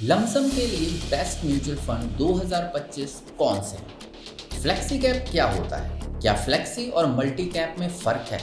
Lump sum के लिए best mutual fund 2025 कौन से हैं? फ्लेक्सी कैप क्या होता है? क्या फ्लेक्सी और मल्टी कैप में फर्क है?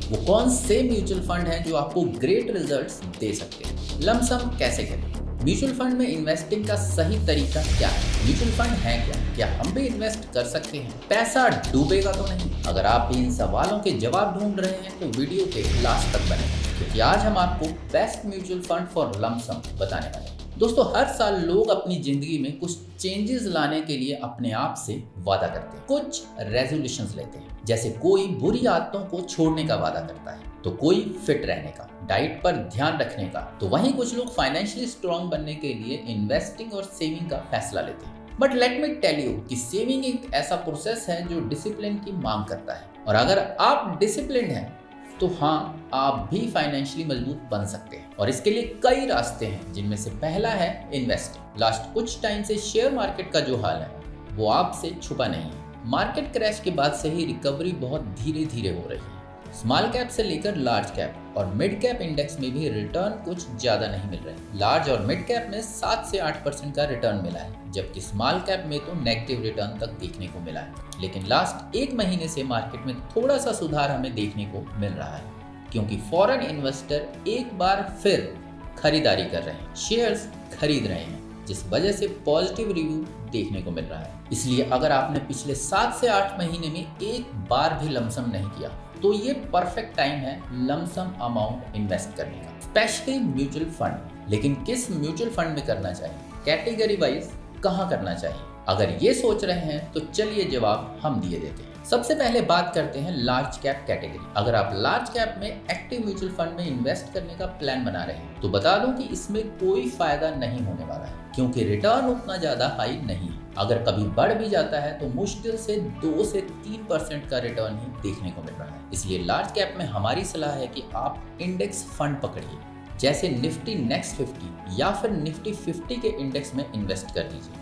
वो कौन से म्यूचुअल फंड हैं जो आपको ग्रेट रिजल्ट्स दे सकते हैं? लमसम कैसे करें? म्यूचुअल फंड में इन्वेस्टिंग का सही तरीका क्या है? म्यूचुअल फंड है क्या हम भी इन्वेस्ट कर सकते हैं? पैसा डूबेगा तो नहीं? अगर आप भी इन सवालों के जवाब ढूंढ रहे हैं तो वीडियो के लास्ट तक बने, क्योंकि आज हम आपको best mutual fund for lump sum बताने वाले हैं। दोस्तों, हर साल लोग अपनी जिंदगी में कुछ चेंजेस लाने के लिए अपने आप से वादा करते हैं, कुछ रेजोल्यूशंस लेते हैं। जैसे कोई बुरी आदतों को छोड़ने का वादा करता है, तो कोई फिट रहने का, डाइट पर ध्यान रखने का, तो वहीं कुछ लोग फाइनेंशियली स्ट्रांग बनने के लिए इन्वेस्टिंग और सेविंग का फैसला लेते हैं। But let me tell you कि सेविंग एक ऐसा प्रोसेस है जो डिसिप्लिन की मांग करता है, और अगर आप डिसिप्लिन हैं तो हाँ, आप भी फाइनेंशियली मजबूत बन सकते हैं। और इसके लिए कई रास्ते हैं, जिनमें से पहला है इन्वेस्टिंग। लास्ट कुछ टाइम से शेयर मार्केट का जो हाल है वो आपसे छुपा नहीं है। मार्केट क्रैश के बाद से ही रिकवरी बहुत धीरे धीरे हो रही है। स्मॉल कैप से लेकर लार्ज कैप और मिड कैप इंडेक्स में भी रिटर्न कुछ ज्यादा नहीं मिल रहे। लार्ज और मिड कैप में 7 से 8% का रिटर्न मिला है, जबकि स्मॉल कैप में तो नेगेटिव रिटर्न तक देखने को मिला है। लेकिन लास्ट एक महीने से मार्केट में थोड़ा सा सुधार हमें देखने को मिल रहा है, क्योंकि फॉरेन इन्वेस्टर एक बार फिर खरीदारी कर रहे हैं, शेयर्स खरीद रहे हैं, जिस वजह से पॉजिटिव रिव्यू देखने को मिल रहा है। इसलिए अगर आपने पिछले 7 से 8 महीने में एक बार भी लमसम नहीं किया, तो ये परफेक्ट टाइम है लमसम अमाउंट इन्वेस्ट करने का, स्पेशली म्यूचुअल फंड। लेकिन किस म्यूचुअल फंड में करना चाहिए, कैटेगरी वाइज कहाँ करना चाहिए? अगर ये सोच रहे हैं तो चलिए जवाब हम दिए देते हैं। सबसे पहले बात करते हैं लार्ज कैप कैटेगरी। अगर आप लार्ज कैप में एक्टिव म्यूचुअल फंड में इन्वेस्ट करने का प्लान बना रहे हैं, तो बता दूं कि इसमें कोई फायदा नहीं होने वाला है, क्योंकि रिटर्न उतना ज्यादा हाई नहीं है। अगर कभी बढ़ भी जाता है तो मुश्किल से 2 से 3% का रिटर्न ही देखने को मिल रहा है। इसलिए लार्ज कैप में हमारी सलाह है कि आप इंडेक्स फंड पकड़िए, जैसे निफ्टी नेक्स्ट 50 या फिर निफ्टी 50 के इंडेक्स में इन्वेस्ट कर लीजिए।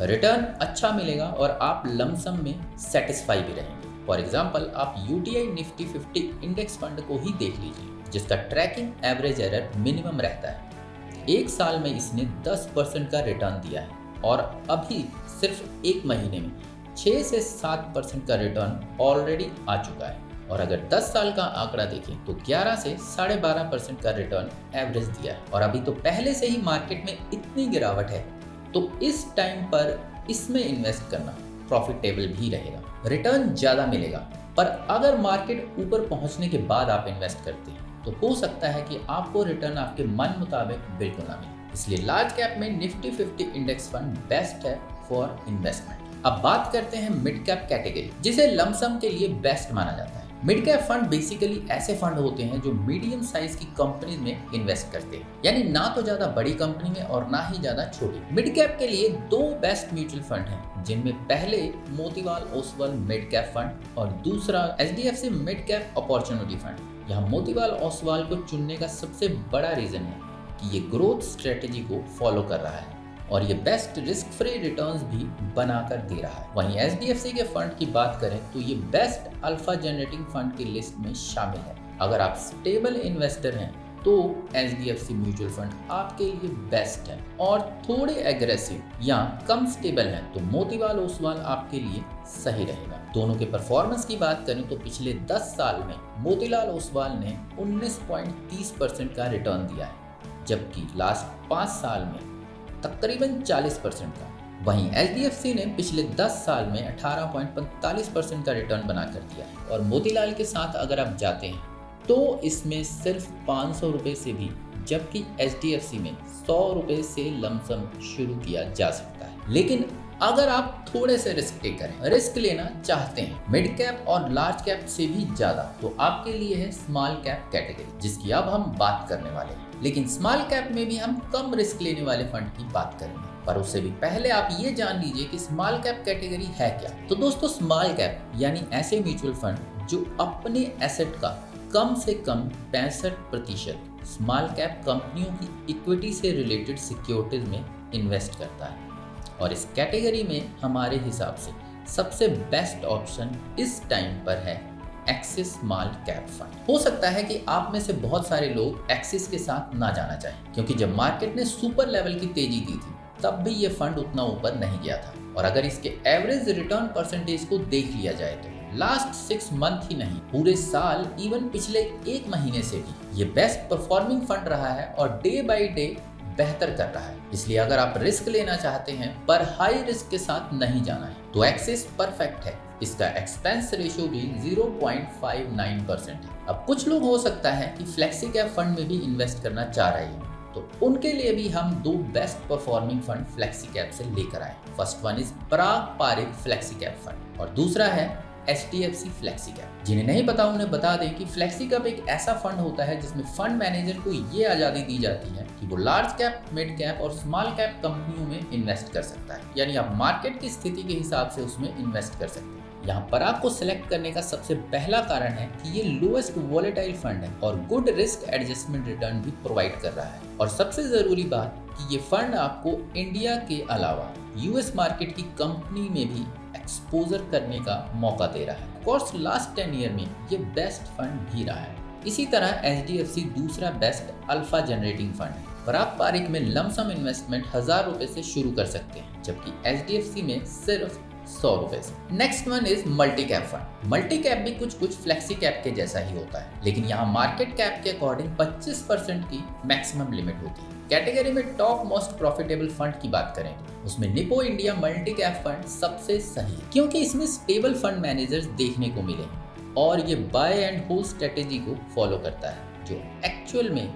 रिटर्न अच्छा मिलेगा और आप लमसम में सेटिस्फाई भी रहेंगे। फॉर एग्जाम्पल, आप यूटीआई निफ्टी 50 इंडेक्स फंड को ही देख लीजिए, जिसका ट्रैकिंग एवरेज एरर मिनिमम रहता है। एक साल में इसने 10% का रिटर्न दिया है, और अभी सिर्फ एक महीने में 6 से 7% का रिटर्न ऑलरेडी आ चुका है। और अगर 10 साल का आंकड़ा देखें तो 11 से 12.5% का रिटर्न एवरेज दिया है। और अभी तो पहले से ही मार्केट में इतनी गिरावट है, तो इस टाइम पर इसमें इन्वेस्ट करना प्रॉफिटेबल भी रहेगा, रिटर्न ज़्यादा मिलेगा। पर अगर मार्केट ऊपर पहुंचने के बाद आप इन्वेस्ट करते हैं, तो हो सकता है कि आपको रिटर्न आपके मन मुताबिक बिल्कुल ना मिले। इसलिए लार्ज कैप में निफ्टी 50 इंडेक्स फंड बेस्ट है फॉर इन्वेस्टमेंट। अब बात करते हैं मिड कैप कैटेगरी, जिसे लमसम के लिए बेस्ट माना जाता है। मिड कैप फंड बेसिकली ऐसे फंड होते हैं जो मीडियम साइज की कंपनी में इन्वेस्ट करते हैं, यानी ना तो ज्यादा बड़ी कंपनी में और ना ही ज्यादा छोटी। मिड कैप के लिए 2 बेस्ट म्यूचुअल फंड हैं, जिनमें पहले Motilal Oswal mid cap fund और दूसरा HDFC mid cap opportunity fund. यहाँ मोतीलाल ओसवाल को चुनने का सबसे बड़ा रीजन है कि ये ग्रोथ स्ट्रेटेजी को फॉलो कर रहा है और ये बेस्ट रिस्क फ्री रिटर्न्स भी बनाकर दे रहा है। वहीं एचडीएफसी के फंड की बात करें तो ये बेस्ट अल्फा जनरेटिंग फंड की लिस्ट में शामिल है। अगर आप स्टेबल इन्वेस्टर हैं तो एचडीएफसी म्यूचुअल फंड आपके लिए बेस्ट है, और थोड़े एग्रेसिव या कम स्टेबल हैं तो मोतीलाल ओसवाल आपके लिए सही रहेगा। दोनों के परफॉर्मेंस की बात करें तो पिछले 10 साल में मोतीलाल ओसवाल ने 19.30% का रिटर्न दिया है, जबकि लास्ट 5 साल में तकरीबन 40% का। वहीं एचडीएफसी ने पिछले 10 साल में 18.45% का रिटर्न बनाकर दिया है। और मोतीलाल के साथ अगर आप जाते हैं तो इसमें सिर्फ 500 रुपये से भी, जबकि एचडीएफसी में 100 रुपये से लमसम शुरू किया जा सकता है। लेकिन अगर आप थोड़े से रिस्क टेकर हैं, रिस्क लेना चाहते हैं मिड कैप और लार्ज कैप से भी ज्यादा, तो आपके लिए है स्मॉल कैप कैटेगरी, जिसकी अब हम बात करने वाले हैं। लेकिन स्मॉल कैप में भी हम कम रिस्क लेने वाले फंड की बात करेंगे, पर उससे भी पहले आप ये जान लीजिए कि स्मॉल कैप कैटेगरी है क्या। तो दोस्तों, स्मॉल कैप यानी ऐसे म्यूचुअल फंड जो अपने एसेट का कम से कम 65% स्मॉल कैप कंपनियों की इक्विटी से रिलेटेड सिक्योरिटीज में इन्वेस्ट करता है। और इस कैटेगरी में हमारे हिसाब से सबसे बेस्ट ऑप्शन इस टाइम पर है एक्सिस स्मॉल कैप फंड। हो सकता है कि आप में से बहुत सारे लोग एक्सिस के साथ ना जाना चाहें, क्योंकि जब मार्केट ने सुपर लेवल की तेजी दी थी तब भी ये फंड उतना ऊपर नहीं गया था। और अगर इसके एवरेज रिटर्न परसेंटेज को देख लिया जाए तो लास्ट 6 मंथ ही नहीं, पूरे साल, इवन पिछले 1 महीने से भी ये बेस्ट परफॉर्मिंग फंड रहा है और डे बाय डे बेहतर कर रहा है। इसलिए अगर आप रिस्क लेना चाहते हैं पर हाई रिस्क के साथ नहीं जाना है तो एक्सिस परफेक्ट है। इसका एक्सपेंस रेशियो भी 0.59% है। अब कुछ लोग हो सकता है कि फ्लेक्सी कैप फंड में भी इन्वेस्ट करना चाह रहे हैं, तो उनके लिए भी हम 2 best performing fund flexi cap से लेकर आए। First one is Parag Parikh flexi cap fund और दूसरा है HDFC फ्लेक्सी कैप। जिन्हें नहीं पता उन्हें बता दें कि फ्लेक्सी कैप एक ऐसा फंड होता है जिसमें फंड मैनेजर को ये आज़ादी दी जाती है कि वो लार्ज कैप, मिड कैप और स्मॉल कैप कंपनियों में इन्वेस्ट कर सकता है। यानी आप मार्केट की स्थिति के हिसाब से उसमें इन्वेस्ट कर सकते हैं। यहाँ पराग को सिलेक्ट करने का सबसे पहला कारण है कि ये लोएस्ट वॉलेटाइल फंड है और गुड रिस्क एडजस्टमेंट रिटर्न भी प्रोवाइड कर रहा है। और सबसे जरूरी बात कि ये फंड आपको इंडिया के अलावा US मार्केट की कंपनी में भी एक्सपोजर करने का मौका दे रहा है। कोर्स लास्ट 10 ईयर में ये बेस्ट फंड भी रहा है। इसी तरह HDFC दूसरा बेस्ट अल्फा जनरेटिंग फंड है। पराग पारिक में लमसम इन्वेस्टमेंट 1000 रुपए से शुरू कर सकते हैं, जबकि HDFC में सिर्फ 100 रुपए से। Next one is multi cap fund. Multi cap भी कुछ फ्लेक्सी कैप के जैसा ही होता है, लेकिन यहाँ मार्केट कैप के अकॉर्डिंग 25% की मैक्सिमम लिमिट होती है। कैटेगरी में टॉप मोस्ट प्रॉफिटेबल फंड की बात करें तो उसमें Nipo India multi cap fund सबसे सही है, क्योंकि इसमें स्टेबल फंड मैनेजर्स देखने को मिले हैं और ये बाय एंड होल्ड स्ट्रेटेजी को फॉलो करता है जो एक्चुअल में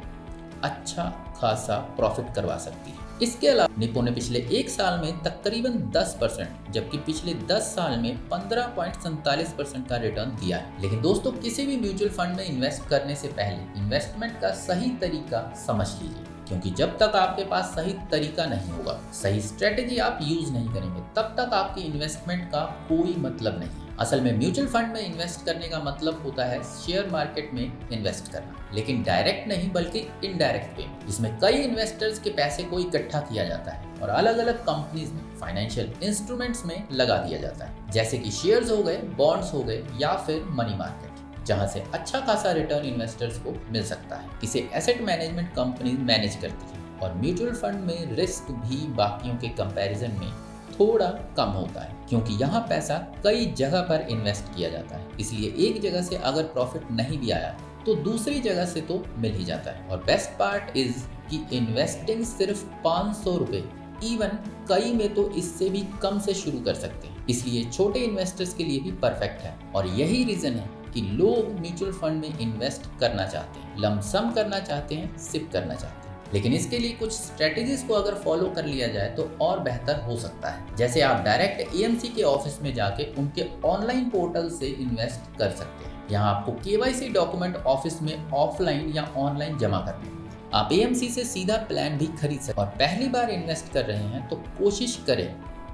अच्छा खासा प्रॉफिट करवा सकती है। इसके अलावा निपो ने पिछले 1 साल में तकरीबन 10%, जबकि पिछले 10 साल में 15.47% का रिटर्न दिया है। लेकिन दोस्तों, किसी भी म्यूचुअल फंड में इन्वेस्ट करने से पहले इन्वेस्टमेंट का सही तरीका समझ लीजिए, क्योंकि जब तक आपके पास सही तरीका नहीं होगा, सही स्ट्रेटेजी आप यूज नहीं करेंगे, तब तक आपकी इन्वेस्टमेंट का कोई मतलब नहीं है। असल में म्यूचुअल फंड में इन्वेस्ट करने का मतलब होता है शेयर मार्केट में इन्वेस्ट करना, लेकिन डायरेक्ट नहीं बल्कि इनडायरेक्ट वे। इसमें कई इन्वेस्टर्स के पैसे को इकट्ठा किया जाता है और अलग अलग कंपनीज में, फाइनेंशियल इंस्ट्रूमेंट्स में लगा दिया जाता है, जैसे कि शेयर्स हो गए, बॉन्ड्स हो गए या फिर मनी मार्केट, जहां से अच्छा खासा रिटर्न इन्वेस्टर्स को मिल सकता है। इसे एसेट मैनेजमेंट कंपनी मैनेज करती है और म्यूचुअल फंड में रिस्क भी बाकियों के कंपैरिजन में थोड़ा कम होता है, क्योंकि यहाँ पैसा कई जगह पर इन्वेस्ट किया जाता है। इसलिए एक जगह से अगर प्रॉफिट नहीं भी आया तो दूसरी जगह से तो मिल ही जाता है। और बेस्ट पार्ट इज कि इन्वेस्टिंग सिर्फ 500 रुपए, इवन कई में तो इससे भी कम से शुरू कर सकते हैं। इसलिए छोटे इन्वेस्टर्स के लिए भी परफेक्ट है और यही रीजन है कि लोग म्यूचुअल फंड में इन्वेस्ट करना चाहते हैं, लमसम करना चाहते हैं, सिप करना चाहते हैं। लेकिन इसके लिए कुछ स्ट्रेटेजीज को अगर फॉलो कर लिया जाए तो और बेहतर हो सकता है। जैसे आप डायरेक्ट AMC के ऑफिस में जाके उनके ऑनलाइन पोर्टल से इन्वेस्ट कर सकते हैं। यहाँ आपको KYC डॉक्यूमेंट ऑफिस में ऑफलाइन या ऑनलाइन जमा करने होंगे। आप AMC से सीधा प्लान भी खरीद सकते हैं। और पहली बार इन्वेस्ट कर रहे हैं तो कोशिश करें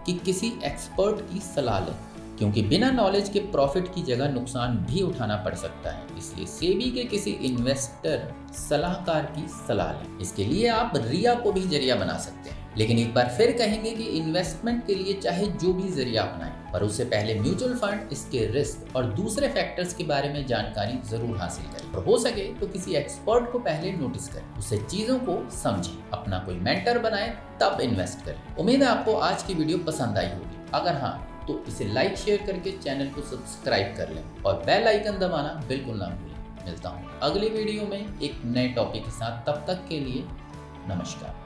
कि किसी एक्सपर्ट की सलाह लें, क्योंकि बिना नॉलेज के प्रॉफिट की जगह नुकसान भी उठाना पड़ सकता है। इसलिए सेबी के किसी इन्वेस्टर सलाहकार की सलाह लें। इसके लिए आप रिया को भी जरिया बना सकते हैं। लेकिन एक बार फिर कहेंगे कि इन्वेस्टमेंट के लिए चाहे जो भी जरिया अपनाएं, पर उससे पहले म्यूचुअल फंड, इसके रिस्क और दूसरे फैक्टर्स के बारे में जानकारी जरूर हासिल करें। और हो सके तो किसी एक्सपर्ट को पहले नोटिस करें, उससे चीजों को समझें, अपना कोई मेंटर बनाएं, तब इन्वेस्ट करें। उम्मीद है आपको आज की वीडियो पसंद आई होगी। अगर हाँ तो इसे लाइक शेयर करके चैनल को सब्सक्राइब कर लें और बेल आइकन दबाना बिल्कुल ना भूलें। मिलता हूँ अगली वीडियो में एक नए टॉपिक के साथ। तब तक के लिए नमस्कार।